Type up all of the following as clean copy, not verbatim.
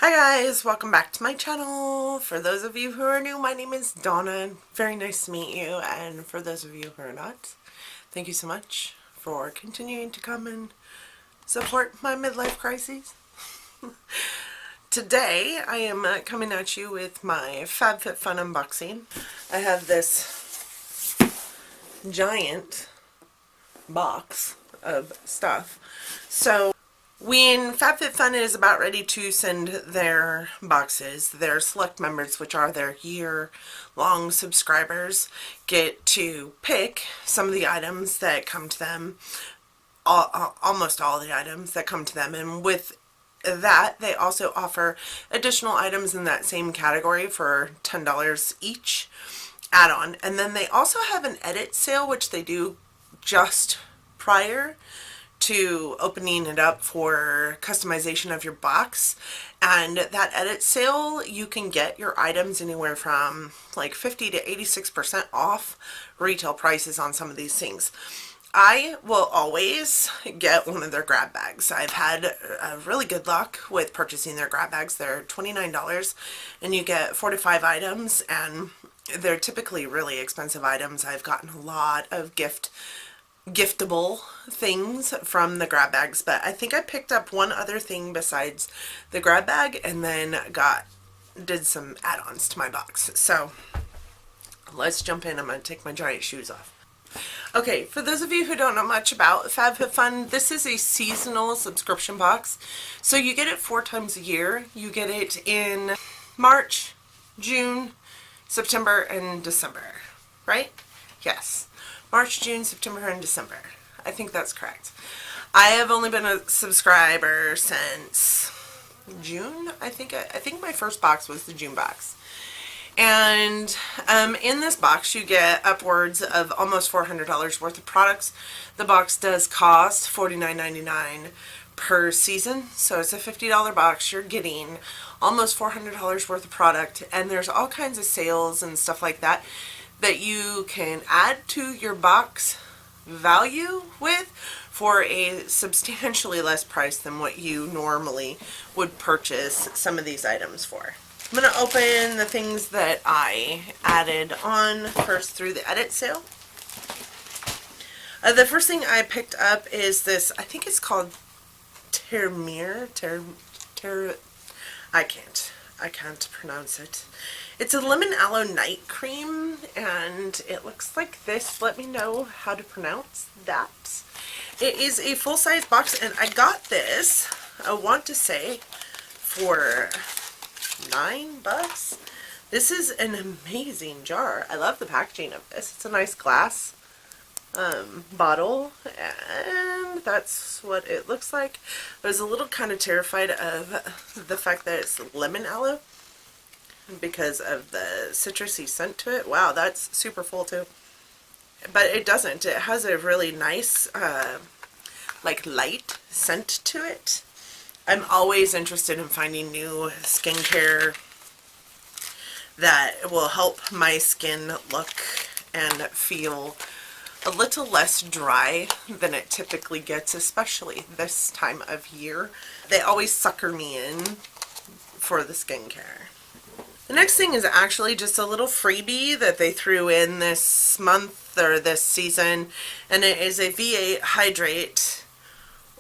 Hi guys, welcome back to my channel. For those of you who are new, my name is Donna. Very nice to meet you, and for those of you who are not, thank you so much for continuing to come and support my midlife crises. Today I am coming at you with my FabFitFun unboxing. I have this giant box of stuff. So when FabFitFun is about ready to send their boxes, their select members, which are their year-long subscribers, get to pick some of the items that come to them, almost all the items that come to them, and with that they also offer additional items in that same category for $10 each add-on. And then they also have an edit sale, which they do just prior to opening it up for customization of your box. And that edit sale, you can get your items anywhere from like 50 to 86% off retail prices on some of these things. I will always get one of their grab bags. I've had really good luck with purchasing their grab bags. They're $29 and you get 4 to 5 items, and they're typically really expensive items. I've gotten a lot of giftable things from the grab bags, but I think I picked up one other thing besides the grab bag, and then did some add-ons to my box. So let's jump in. I'm going to take my giant shoes off. Okay, for those of you who don't know much about FabFitFun, this is a seasonal subscription box. So you get it 4 times a year. You get it in March, June, September, and December, right? Yes. March, June, September, and December. I think that's correct. I have only been a subscriber since June. I think my first box was the June box. And in this box you get upwards of almost $400 worth of products. The box does cost $49.99 per season, so it's a $50 box. You're getting almost $400 worth of product, and there's all kinds of sales and stuff like that you can add to your box value with for a substantially less price than what you normally would purchase some of these items for. I'm going to open the things that I added on first through the edit sale. The first thing I picked up is this, I think it's called I can't pronounce it. It's a lemon aloe night cream, and it looks like this. Let me know how to pronounce that. It is a full-size box, and I got this, I want to say, for $9. This is an amazing jar. I love the packaging of this. It's a nice glass bottle, and that's what it looks like. I was a little kind of terrified of the fact that it's lemon aloe because of the citrusy scent to it. Wow, that's super full too. But it doesn't. It has a really nice like light scent to it. I'm always interested in finding new skincare that will help my skin look and feel a little less dry than it typically gets, especially this time of year. They always sucker me in for the skincare. The next thing is actually just a little freebie that they threw in this month or this season, and it is a V8 Hydrate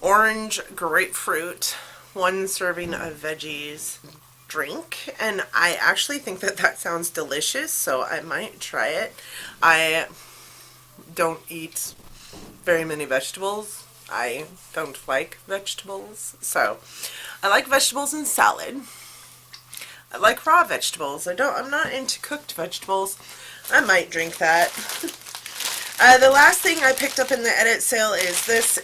Orange Grapefruit 1 serving of veggies drink, and I actually think that sounds delicious, so I might try it. I don't eat very many vegetables. I don't like vegetables, so I like vegetables in salad. I like raw vegetables. I'm not into cooked vegetables. I might drink that. The last thing I picked up in the edit sale is this.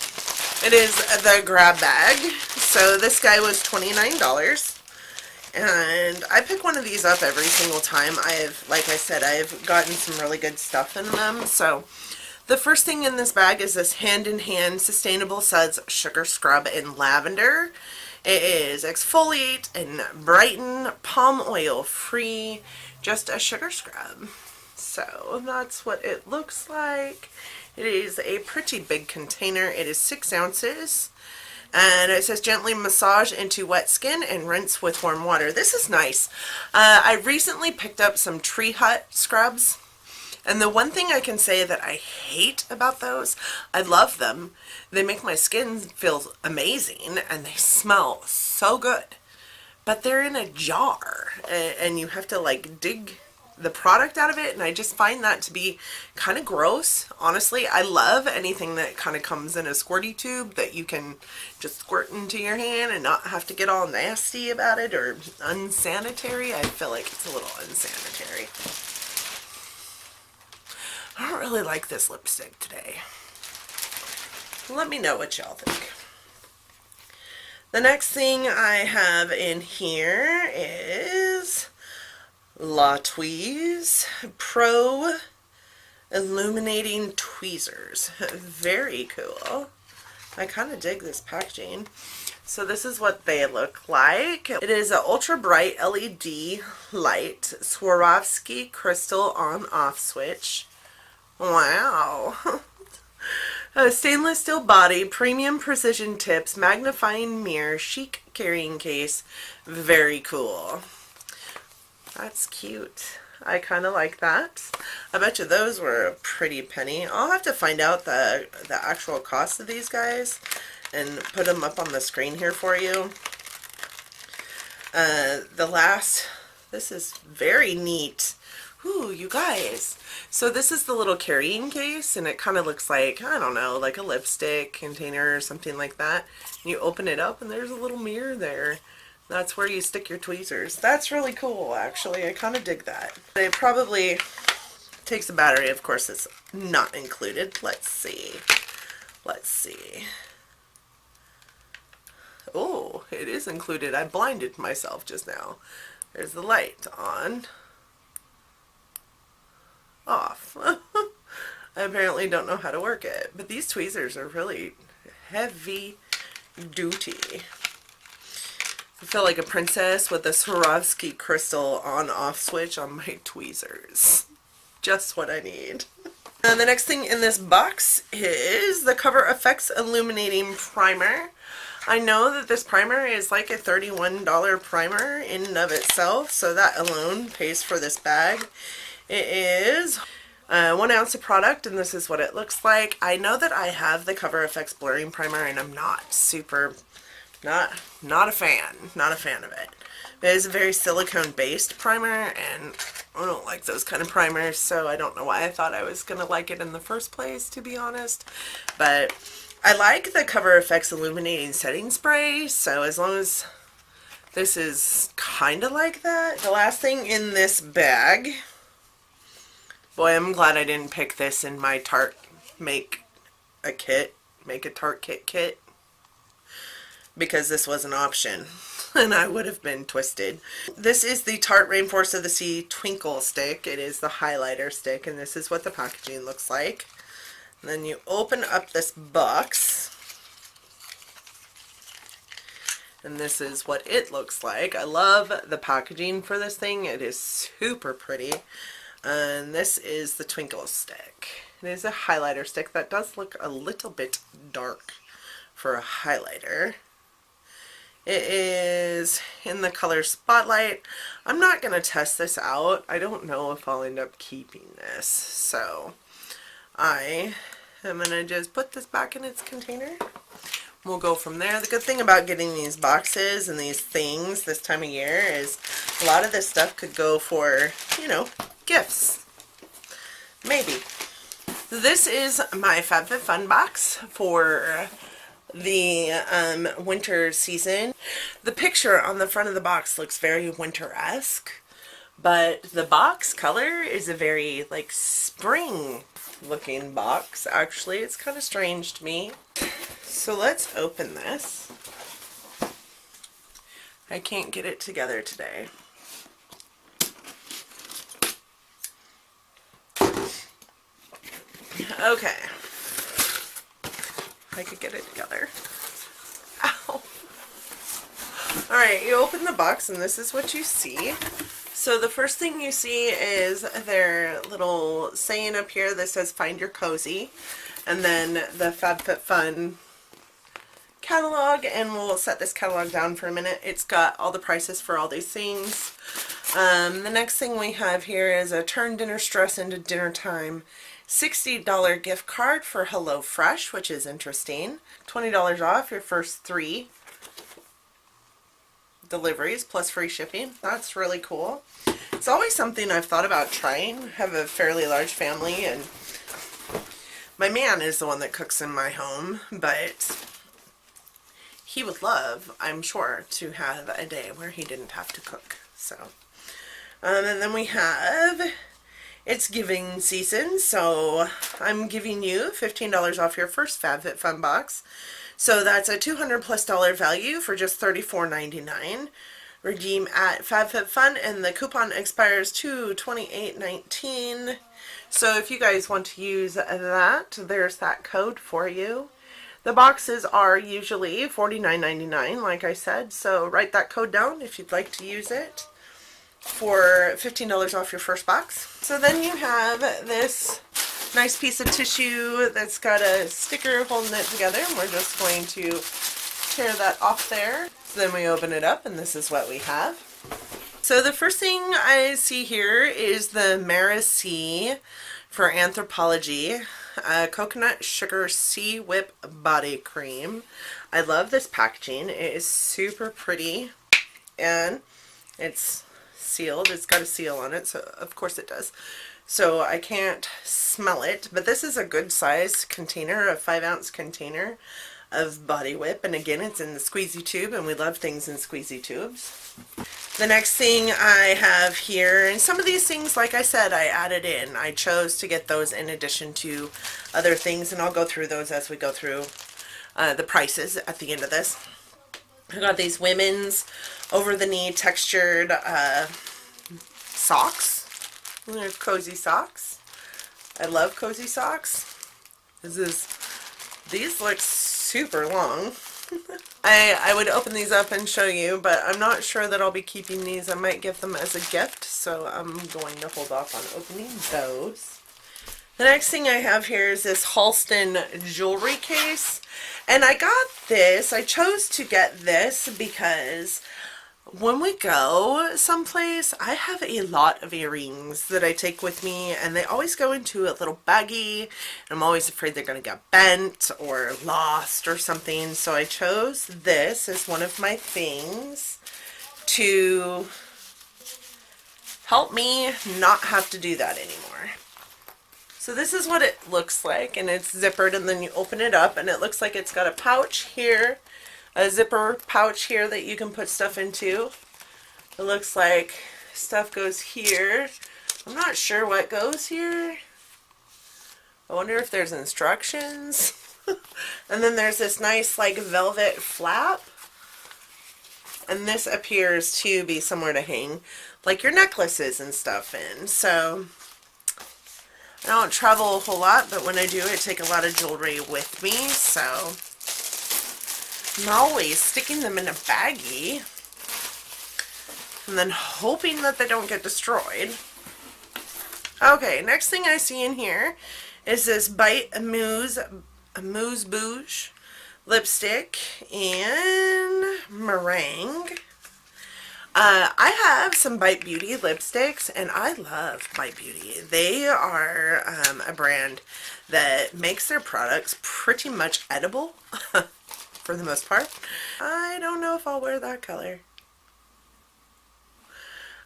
It is the grab bag. So this guy was $29. And I pick one of these up every single time. Like I said, I've gotten some really good stuff in them. So the first thing in this bag is this Hand in Hand Sustainable Suds Sugar Scrub in Lavender. It is exfoliate and brighten, palm oil free, just a sugar scrub. So that's what it looks like. It is a pretty big container. It is 6 ounces. And it says gently massage into wet skin and rinse with warm water. This is nice. I recently picked up some Tree Hut scrubs. And the one thing I can say that I hate about those, I love them. They make my skin feel amazing and they smell so good. But they're in a jar and you have to like dig the product out of it, and I just find that to be kind of gross. Honestly, I love anything that kind of comes in a squirty tube that you can just squirt into your hand and not have to get all nasty about it or unsanitary. I feel like it's a little unsanitary. I don't really like this lipstick today. Let me know what y'all think. The next thing I have in here is La Tweeze Pro Illuminating Tweezers. Very cool. I kind of dig this packaging. So this is what they look like. It is an ultra bright LED light Swarovski crystal on off switch. Wow. A stainless steel body, premium precision tips, magnifying mirror, chic carrying case. Very cool. That's cute. I kind of like that. I bet you those were a pretty penny. I'll have to find out the actual cost of these guys and put them up on the screen here for you. This is very neat. Ooh, you guys. So this is the little carrying case, and it kind of looks like, I don't know, like a lipstick container or something like that. And you open it up and there's a little mirror there. That's where you stick your tweezers. That's really cool, actually. I kind of dig that. It probably takes a battery. Of course, it's not included. Let's see. Let's see. Oh, it is included. I blinded myself just now. There's the light on. Off. I apparently don't know how to work it. But these tweezers are really heavy duty. I feel like a princess with a Swarovski crystal on-off switch on my tweezers. Just what I need. And the next thing in this box is the Cover FX Illuminating Primer. I know that this primer is like a $31 primer in and of itself, so that alone pays for this bag. It is 1 ounce of product, and this is what it looks like. I know that I have the Cover FX Blurring Primer, and I'm not super... Not a fan of it. It is a very silicone based primer, and I don't like those kind of primers, so I don't know why I thought I was gonna like it in the first place, to be honest. But I like the Cover FX Illuminating Setting Spray, so as long as this is kind of like that. The last thing in this bag, boy, I'm glad I didn't pick this in my Tarte Make a Tarte kit. Because this was an option and I would have been twisted. This is the Tarte Rainforest of the Sea Twinkle Stick. It is the highlighter stick, and this is what the packaging looks like. And then you open up this box and this is what it looks like. I love the packaging for this thing. It is super pretty. And this is the Twinkle Stick. It is a highlighter stick that does look a little bit dark for a highlighter. It is in the color Spotlight. I'm not going to test this out. I don't know if I'll end up keeping this. So I am going to just put this back in its container. We'll go from there. The good thing about getting these boxes and these things this time of year is a lot of this stuff could go for, you know, gifts. Maybe. This is my FabFitFun box for the winter season. The picture on the front of the box looks very winter-esque, but the box color is a very like spring looking box. Actually, it's kind of strange to me. So let's open this. I can't get it together today. Okay. I could get it together. Ow. Alright, you open the box and this is what you see. So the first thing you see is their little saying up here that says find your cozy. And then the FabFitFun catalog, and we'll set this catalog down for a minute. It's got all the prices for all these things. The next thing we have here is a Turn Dinner Stress into Dinner Time $60 gift card for HelloFresh, which is interesting. $20 off your first 3 deliveries plus free shipping. That's really cool. It's always something I've thought about trying. I have a fairly large family, and my man is the one that cooks in my home, but he would love, I'm sure, to have a day where he didn't have to cook. So, and then we have, it's giving season, so I'm giving you $15 off your first FabFitFun box. So that's a $200+ value for just $34.99. Redeem at FabFitFun, and the coupon expires to 28/19. So if you guys want to use that, there's that code for you. The boxes are usually $49.99, like I said, so write that code down if you'd like to use it for $15 off your first box. So then you have this nice piece of tissue that's got a sticker holding it together, and we're just going to tear that off there. So then we open it up, and this is what we have. So the first thing I see here is the Maracy for Anthropology Coconut Sugar Sea Whip Body Cream. I love this packaging. It is super pretty, and it's sealed. It's got a seal on it, so of course it does. So I can't smell it, but this is a good size container, a 5-ounce container of body whip, and again, it's in the squeezy tube, and we love things in squeezy tubes. The next thing I have here, and some of these things, like I said, I added in. I chose to get those in addition to other things, and I'll go through those as we go through the prices at the end of this. I got these women's over-the-knee textured socks. They're cozy socks. I love cozy socks. These look super long. I would open these up and show you, but I'm not sure that I'll be keeping these. I might give them as a gift, so I'm going to hold off on opening those. The next thing I have here is this Halston jewelry case, and I got this. I chose to get this because when we go someplace, I have a lot of earrings that I take with me, and they always go into a little baggie, and I'm always afraid they're going to get bent or lost or something. So I chose this as one of my things to help me not have to do that anymore. So this is what it looks like, and it's zippered, and then you open it up, and it looks like it's got a pouch here, a zipper pouch here that you can put stuff into. It looks like stuff goes here. I'm not sure what goes here. I wonder if there's instructions. And then there's this nice like velvet flap. And this appears to be somewhere to hang like your necklaces and stuff in. So I don't travel a whole lot, but when I do, I take a lot of jewelry with me. So I'm always sticking them in a baggie and then hoping that they don't get destroyed. Okay, next thing I see in here is this Bite Amuse Bouge lipstick in meringue. I have some Bite Beauty lipsticks, and I love Bite Beauty. They are a brand that makes their products pretty much edible. For the most part. I don't know if I'll wear that color.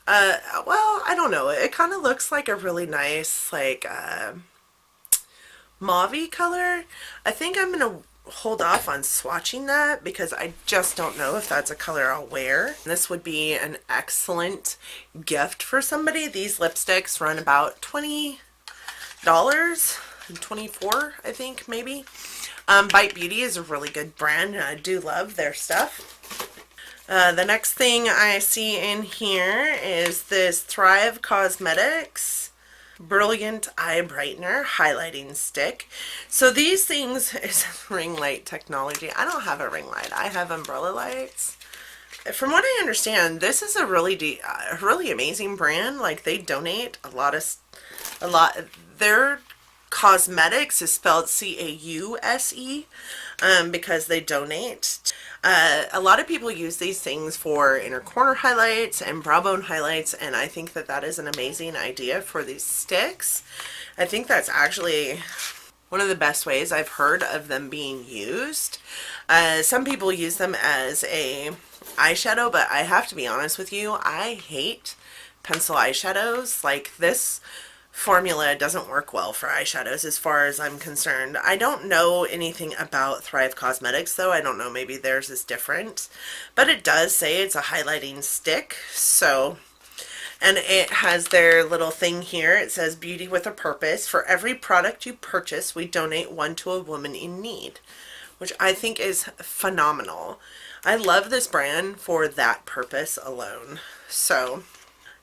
Well, I don't know. It kind of looks like a really nice, like, mauve-y color. I think I'm going to hold off on swatching that because I just don't know if that's a color I'll wear. This would be an excellent gift for somebody. These lipsticks run about $20, $24, I think, maybe. Bite Beauty is a really good brand, and I do love their stuff. The next thing I see in here is this Thrive Cosmetics Brilliant Eye Brightener Highlighting Stick. So these things is ring light technology. I don't have a ring light. I have umbrella lights. From what I understand, this is a really amazing brand. Like, they donate a lot. Their cosmetics is spelled C-A-U-S-E because they donate A lot of people use these things for inner corner highlights and brow bone highlights, and I think that that is an amazing idea for these sticks. I think that's actually one of the best ways I've heard of them being used. Some people use them as a eyeshadow, but I have to be honest with you, I hate pencil eyeshadows. Like, this formula doesn't work well for eyeshadows as far as I'm concerned. I don't know anything about Thrive Cosmetics though. I don't know, maybe theirs is different, but it does say it's a highlighting stick. So, and it has their little thing here. It says beauty with a purpose. For every product you purchase, we donate one to a woman in need, which I think is phenomenal. I love this brand for that purpose alone. So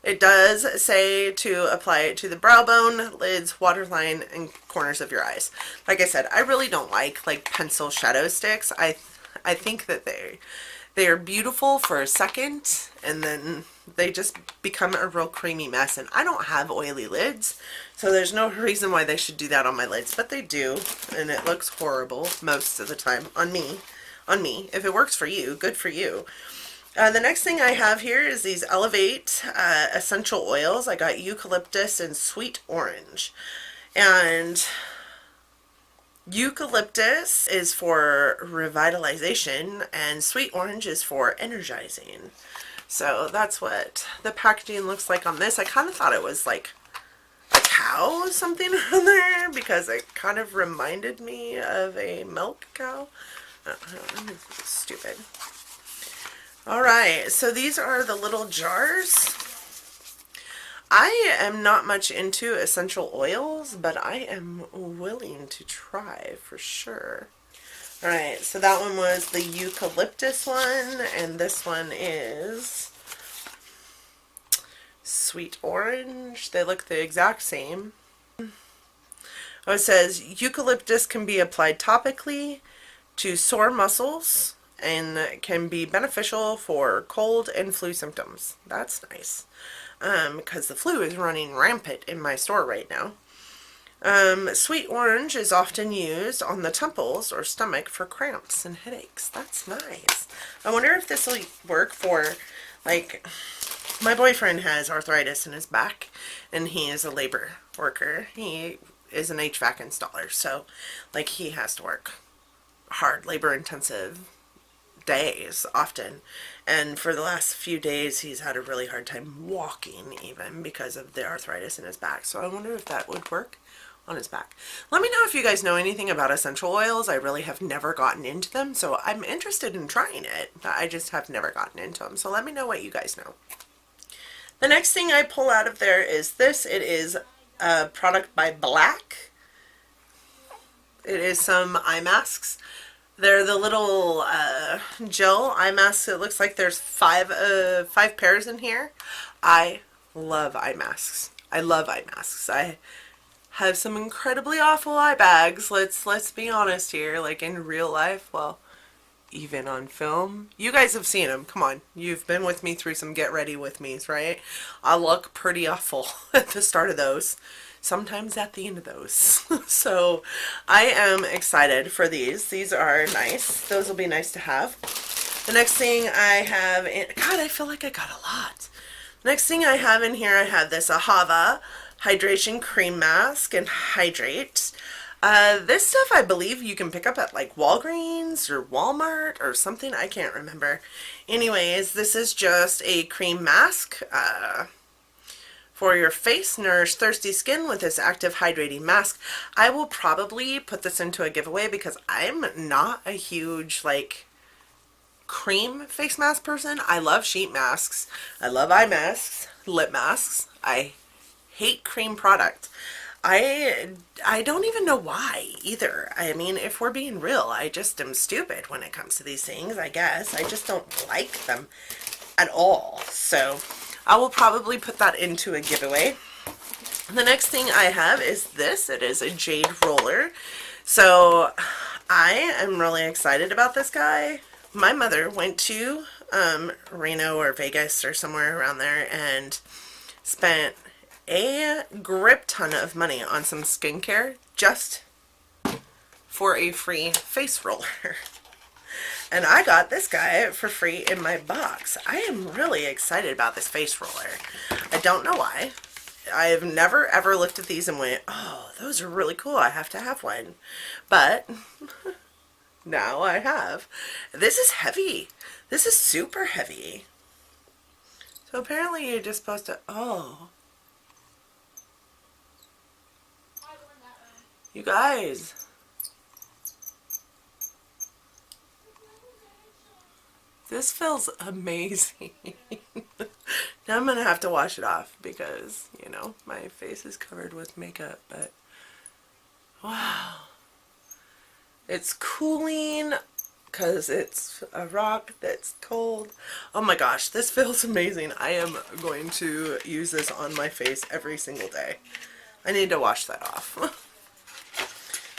it does say to apply it to the brow bone, lids, waterline, and corners of your eyes. Like I said, I really don't like pencil shadow sticks. I think that they are beautiful for a second, and then they just become a real creamy mess. And I don't have oily lids, so there's no reason why they should do that on my lids, but they do, and it looks horrible most of the time on me. If it works for you, good for you. The next thing I have here is these Elevate essential oils. I got eucalyptus and sweet orange. And eucalyptus is for revitalization and sweet orange is for energizing. So that's what the packaging looks like on this. I kind of thought it was like a cow or something on there because it kind of reminded me of a milk cow. Stupid. Alright, so these are the little jars. I am not much into essential oils, but I am willing to try for sure. Alright, so that one was the eucalyptus one, and this one is sweet orange. They look the exact same. Oh, it says eucalyptus can be applied topically to sore muscles and can be beneficial for cold and flu symptoms. That's nice, because the flu is running rampant in my store right now. Sweet orange is often used on the temples or stomach for cramps and headaches. That's nice. I wonder if this will work for, like, my boyfriend has arthritis in his back, and he is a labor worker. He is an HVAC installer, so, like, he has to work hard, labor-intensive days often, and for the last few days he's had a really hard time walking even because of the arthritis in his back. So I wonder if that would work on his back. Let me know if you guys know anything about essential oils. I really have never gotten into them, so I'm interested in trying it. I just have never gotten into them, so let me know what you guys know. The next thing I pull out of there is this. It is a product by Black. It is some eye masks. They're the little gel eye masks. It looks like there's five pairs in here. I love eye masks. I love eye masks. I have some incredibly awful eye bags. Let's be honest here. Like in real life, well, even on film. You guys have seen them. Come on. You've been with me through some get ready with me's, right? I look pretty awful at the start of those. Sometimes at the end of those. So I am excited for these. These are nice. Those will be nice to have. The next thing I have in, God, I feel like I got a lot. Next thing I have in here, I have this Ahava Hydration Cream Mask and Hydrate. This stuff I believe you can pick up at like Walgreens or Walmart or something. I can't remember. Anyways, this is just a cream mask. For your face, nourish thirsty skin with this active hydrating mask. I will probably put this into a giveaway because I'm not a huge like cream face mask person. I love sheet masks. I love eye masks, lip masks. I hate cream product. I don't even know why either. I mean, if we're being real, I just am stupid when it comes to these things, I guess. I just don't like them at all. So I will probably put that into a giveaway. The next thing I have is this. It is a jade roller. So I am really excited about this guy. My mother went to Reno or Vegas or somewhere around there and spent a grip ton of money on some skincare just for a free face roller. And I got this guy for free in my box. I am really excited about this face roller. I don't know why. I have never ever looked at these and went, oh, those are really cool. I have to have one. But now I have. This is heavy. This is super heavy. So apparently you're just supposed to, oh. You guys. This feels amazing. Now I'm going to have to wash it off because, you know, my face is covered with makeup, but wow. It's cooling because it's a rock that's cold. Oh my gosh, this feels amazing. I am going to use this on my face every single day. I need to wash that off.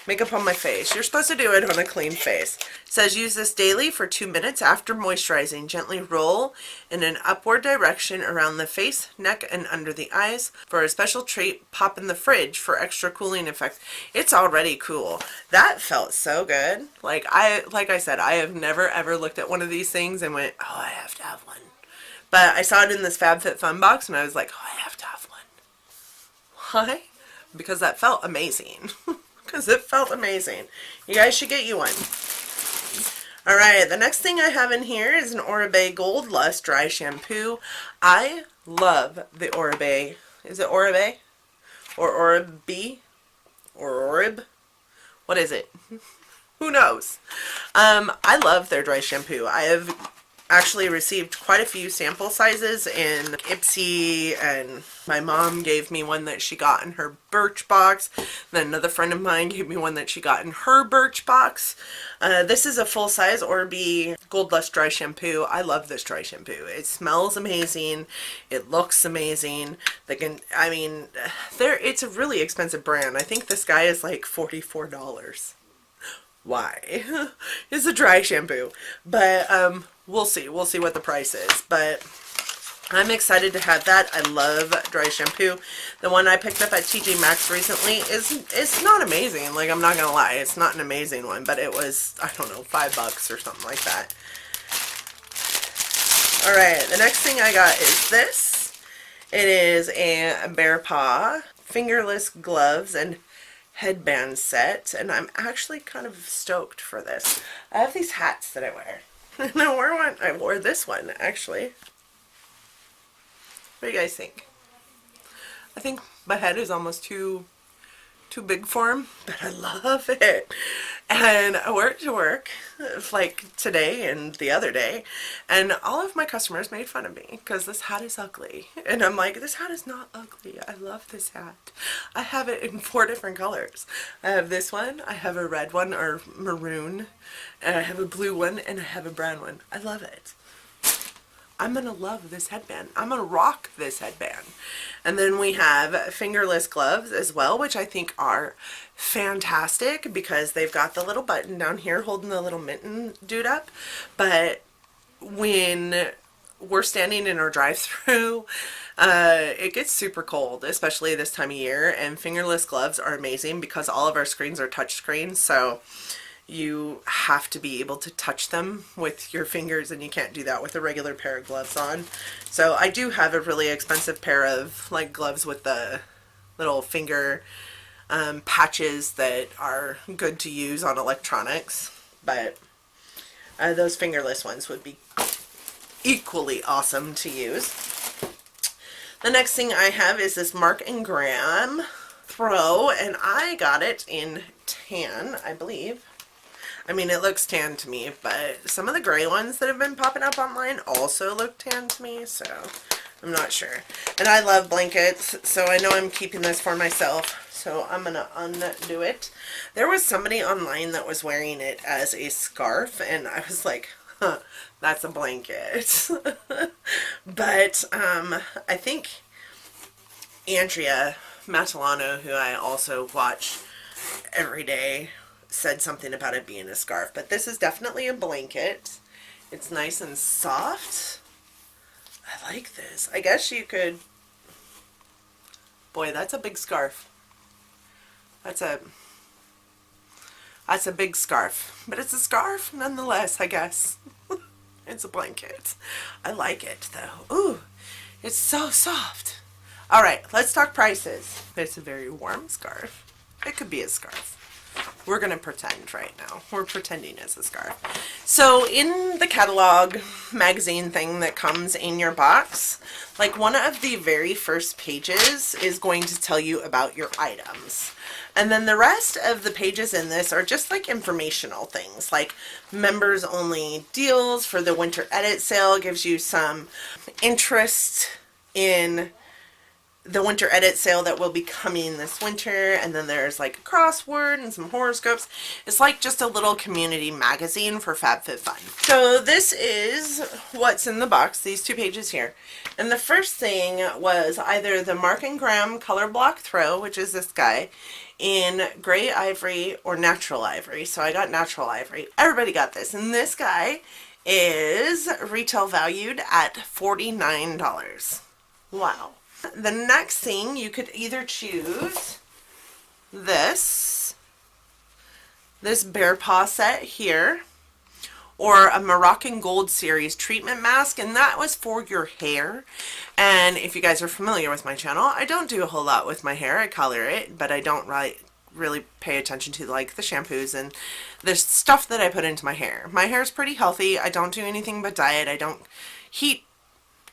Makeup on my face. You're supposed to do it on a clean face. It says use this daily for 2 minutes after moisturizing. Gently roll in an upward direction around the face, neck, and under the eyes. For a special treat, pop in the fridge for extra cooling effect. It's already cool. That felt so good. Like I said, I have never ever looked at one of these things and went, oh, I have to have one. But I saw it in this FabFitFun box and I was like, oh, I have to have one. Why? Because that felt amazing. Because it felt amazing. You guys should get you one. Alright, the next thing I have in here is an Oribe Gold Lust Dry Shampoo. I love the Oribe. Is it Oribe? Or Oribe? Or Orib? What is it? Who knows? I love their dry shampoo. I have actually received quite a few sample sizes in IPSY, and my mom gave me one that she got in her Birch box. Then another friend of mine gave me one that she got in her Birch box. This is a full-size Oribe Gold Lust Dry Shampoo. I love this dry shampoo. It smells amazing. It looks amazing. It's a really expensive brand. I think this guy is like $44. Why? It's a dry shampoo. But we'll see. We'll see what the price is. But I'm excited to have that. I love dry shampoo. The one I picked up at TJ Maxx recently is not amazing. Like, I'm not gonna lie, it's not an amazing one, but it was, I don't know, $5 or something like that. Alright, the next thing I got is this. It is a Bear Paw fingerless gloves and headband set, and I'm actually kind of stoked for this. I have these hats that I wear. And I wore this one actually. What do you guys think? I think my head is almost too big for him, but I love it. And I wore it to work like today and the other day, and all of my customers made fun of me because this hat is ugly. And I'm like, this hat is not ugly. I love this hat. I have it in 4 different colors. I have this one, I have a red one or maroon, and I have a blue one, and I have a brown one. I love it. I'm going to love this headband. I'm going to rock this headband. And then we have fingerless gloves as well, which I think are fantastic because they've got the little button down here holding the little mitten dude up. But when we're standing in our drive-thru, it gets super cold, especially this time of year. And fingerless gloves are amazing because all of our screens are touch screens. So you have to be able to touch them with your fingers, and you can't do that with a regular pair of gloves on. So I do have a really expensive pair of like gloves with the little finger patches that are good to use on electronics, but those fingerless ones would be equally awesome to use. The next thing I have is this Mark and Graham throw, and I got it in tan, I believe. I mean, it looks tan to me, but some of the gray ones that have been popping up online also look tan to me, so I'm not sure. And I love blankets, so I know I'm keeping this for myself, so I'm going to undo it. There was somebody online that was wearing it as a scarf, and I was like, huh, that's a blanket. But I think Andrea Matalano, who I also watch every day, said something about it being a scarf, but this is definitely a blanket. It's nice and soft. I like this. I guess you could, boy, that's a big scarf. That's a, That's a big scarf, but it's a scarf nonetheless, I guess. It's a blanket. I like it though. Ooh, it's so soft. All right, let's talk prices. It's a very warm scarf. It could be a scarf. We're gonna pretend right now. We're pretending it's a scarf. So in the catalog magazine thing that comes in your box, like one of the very first pages is going to tell you about your items. And then the rest of the pages in this are just like informational things, like members only deals for the winter edit sale, gives you some interest in the winter edit sale that will be coming this winter, and then there's like a crossword and some horoscopes. It's like just a little community magazine for FabFitFun. So this is what's in the box, these two pages here. And the first thing was either the Mark and Graham color block throw, which is this guy, in gray ivory or natural ivory. So I got natural ivory. Everybody got this. And this guy is retail valued at $49. Wow. The next thing, you could either choose this bear paw set here, or a Moroccan Gold Series treatment mask, and that was for your hair. And if you guys are familiar with my channel, I don't do a whole lot with my hair. I color it, but I don't really pay attention to like the shampoos and the stuff that I put into my hair. My hair is pretty healthy. I don't do anything but diet. I don't heat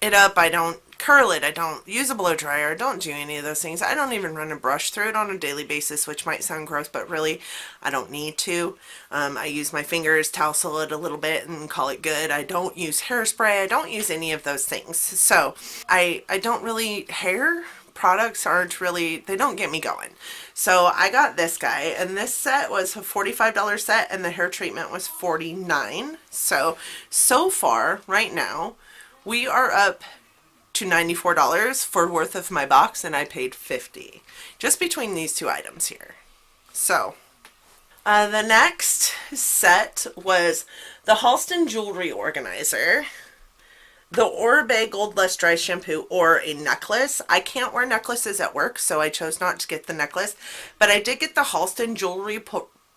it up. I don't curl it. I don't use a blow dryer. I don't do any of those things. I don't even run a brush through it on a daily basis, which might sound gross, but really I don't need to. I use my fingers, tousle it a little bit and call it good. I don't use hairspray. I don't use any of those things. So I don't really, hair products aren't really, they don't get me going. So I got this guy, and this set was a $45 set, and the hair treatment was $49. So far right now we are up to $94 for worth of my box, and I paid $50 just between these two items here. So the next set was the Halston Jewelry Organizer, the Oribe Gold Less Dry Shampoo, or a necklace. I can't wear necklaces at work, so I chose not to get the necklace, but I did get the Halston Jewelry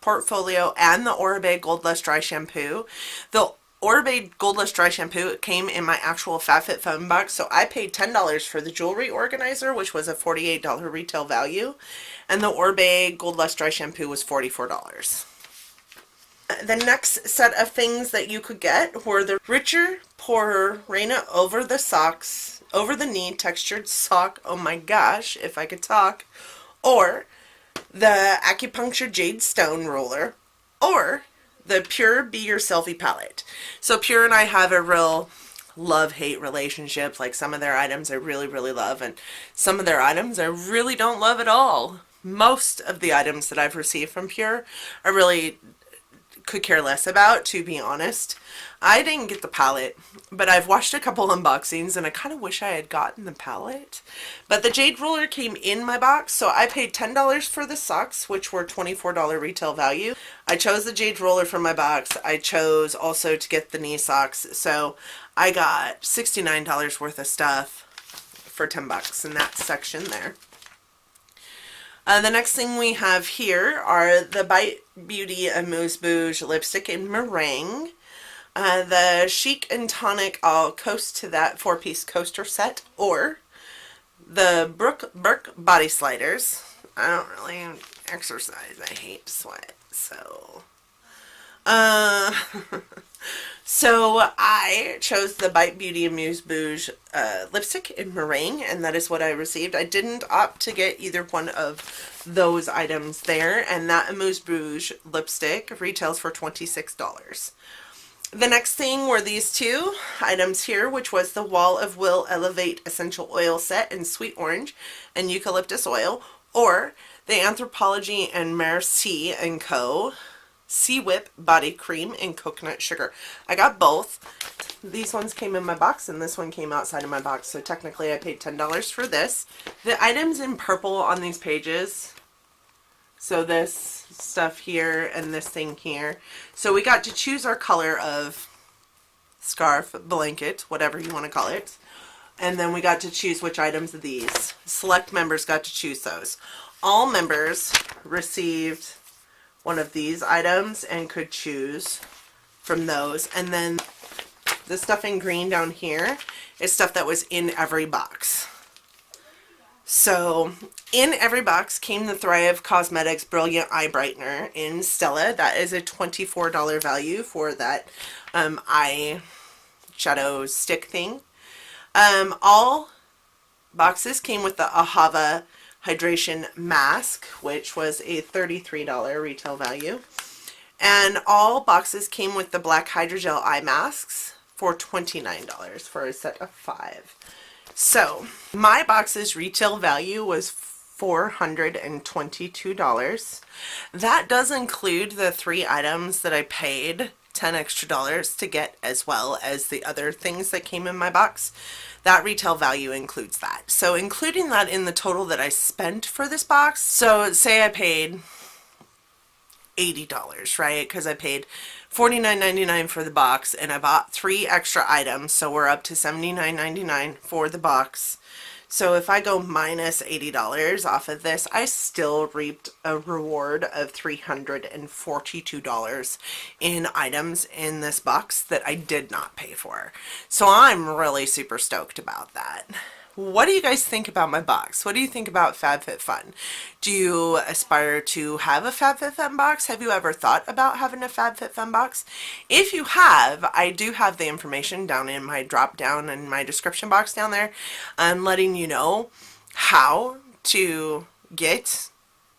Portfolio and the Oribe Gold Less Dry Shampoo. The Oribe Gold Less Dry Shampoo came in my actual FabFitFun box, so I paid $10 for the jewelry organizer, which was a $48 retail value, and the Oribe Gold Less Dry Shampoo was $44. The next set of things that you could get were the Richer Poorer Reina over the knee textured sock, oh my gosh, if I could talk, or the Acupuncture Jade Stone Roller, or the Pure Be Your Selfie palette. So Pure and I have a real love-hate relationship. Like some of their items I really, really love, and some of their items I really don't love at all. Most of the items that I've received from Pure I really could care less about, to be honest. I didn't get the palette, but I've watched a couple unboxings and I kind of wish I had gotten the palette. But the Jade Roller came in my box, so I paid $10 for the socks, which were $24 retail value. I chose the Jade Roller from my box. I chose also to get the knee socks, so I got $69 worth of stuff for $10 in that section there. The next thing we have here are the Bite Beauty Amuse Bouge lipstick in meringue. The Chic and Tonic, I'll coast to that 4-piece coaster set, or the Burke Body Sliders. I don't really exercise. I hate to sweat, so... So I chose the Bite Beauty Amuse Bouge lipstick in meringue, and that is what I received. I didn't opt to get either one of those items there, and that Amuse Bouge lipstick retails for $26. The next thing were these two items here, which was the Wall of Will Elevate Essential Oil Set in Sweet Orange and Eucalyptus Oil, or the Anthropology and Merci & Co. Sea Whip Body Cream and Coconut Sugar. I got both. These ones came in my box and this one came outside of my box, so technically I paid $10 for this. The items in purple on these pages, so this stuff here and this thing here. So we got to choose our color of scarf, blanket, whatever you want to call it. And then we got to choose which items of these. Select members got to choose those. All members received one of these items and could choose from those. And then the stuff in green down here is stuff that was in every box. So in every box came the Thrive Cosmetics Brilliant Eye Brightener in Stella. That is a $24 value for that eye shadow stick thing. All boxes came with the Ahava Hydration Mask, which was a $33 retail value. And all boxes came with the Black Hydrogel Eye Masks for $29 for a set of 5. So my box's retail value was $422. That does include the 3 items that I paid $10 extra to get, as well as the other things that came in my box. That retail value includes that. So including that in the total that I spent for this box, so say I paid $80, right? Because I paid $49.99 for the box and I bought 3 extra items, so we're up to $79.99 for the box. So if I go minus $80 off of this, I still reaped a reward of $342 in items in this box that I did not pay for. So I'm really super stoked about that. What do you guys think about my box? What do you think about FabFitFun? Do you aspire to have a FabFitFun box? Have you ever thought about having a FabFitFun box? If you have, I do have the information down in my drop down in my description box down there. I'm letting you know how to get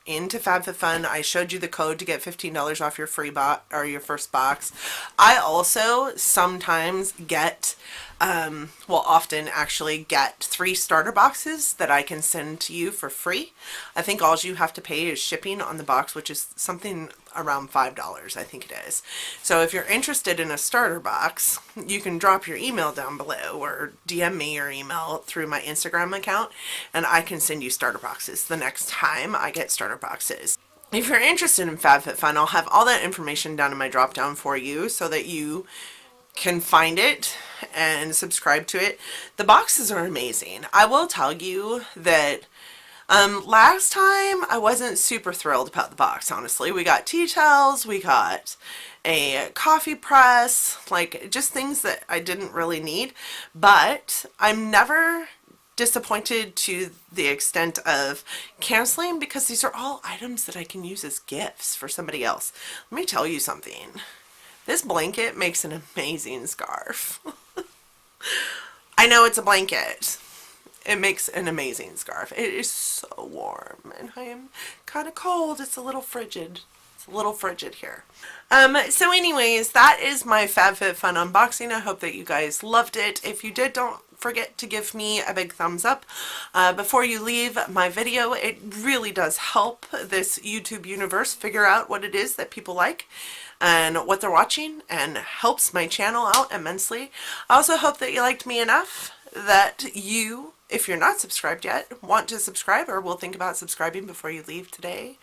into FabFitFun. I showed you the code to get $15 off your free or your first box. I also sometimes get often actually get 3 starter boxes that I can send to you for free. I think all you have to pay is shipping on the box, which is something around $5, I think it is. So if you're interested in a starter box, you can drop your email down below or DM me your email through my Instagram account and I can send you starter boxes the next time I get starter boxes. If you're interested in FabFitFun, I'll have all that information down in my drop down for you so that you can find it and subscribe to it. The boxes are amazing. I will tell you that last time I wasn't super thrilled about the box, honestly. We got tea towels, we got a coffee press, like just things that I didn't really need, but I'm never disappointed to the extent of canceling because these are all items that I can use as gifts for somebody else. Let me tell you something. This blanket makes an amazing scarf. I know it's a blanket. It makes an amazing scarf. It is so warm and I am kind of cold. It's a little frigid. It's a little frigid here. So anyways, that is my FabFitFun unboxing. I hope that you guys loved it. If you did, don't forget to give me a big thumbs up before you leave my video. It really does help this YouTube universe figure out what it is that people like and what they're watching, and helps my channel out immensely. I also hope that you liked me enough that you, if you're not subscribed yet, want to subscribe or will think about subscribing before you leave today.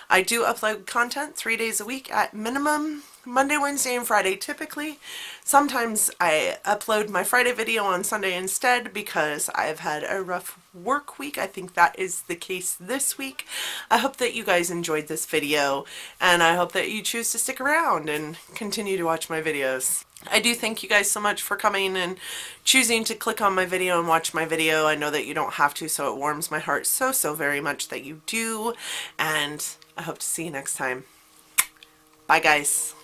I do upload content 3 days a week at minimum, Monday, Wednesday, and Friday typically. Sometimes I upload my Friday video on Sunday instead because I've had a rough work week. I think that is the case this week. I hope that you guys enjoyed this video and I hope that you choose to stick around and continue to watch my videos. I do thank you guys so much for coming and choosing to click on my video and watch my video. I know that you don't have to, so it warms my heart so very much that you do, and I hope to see you next time. Bye guys.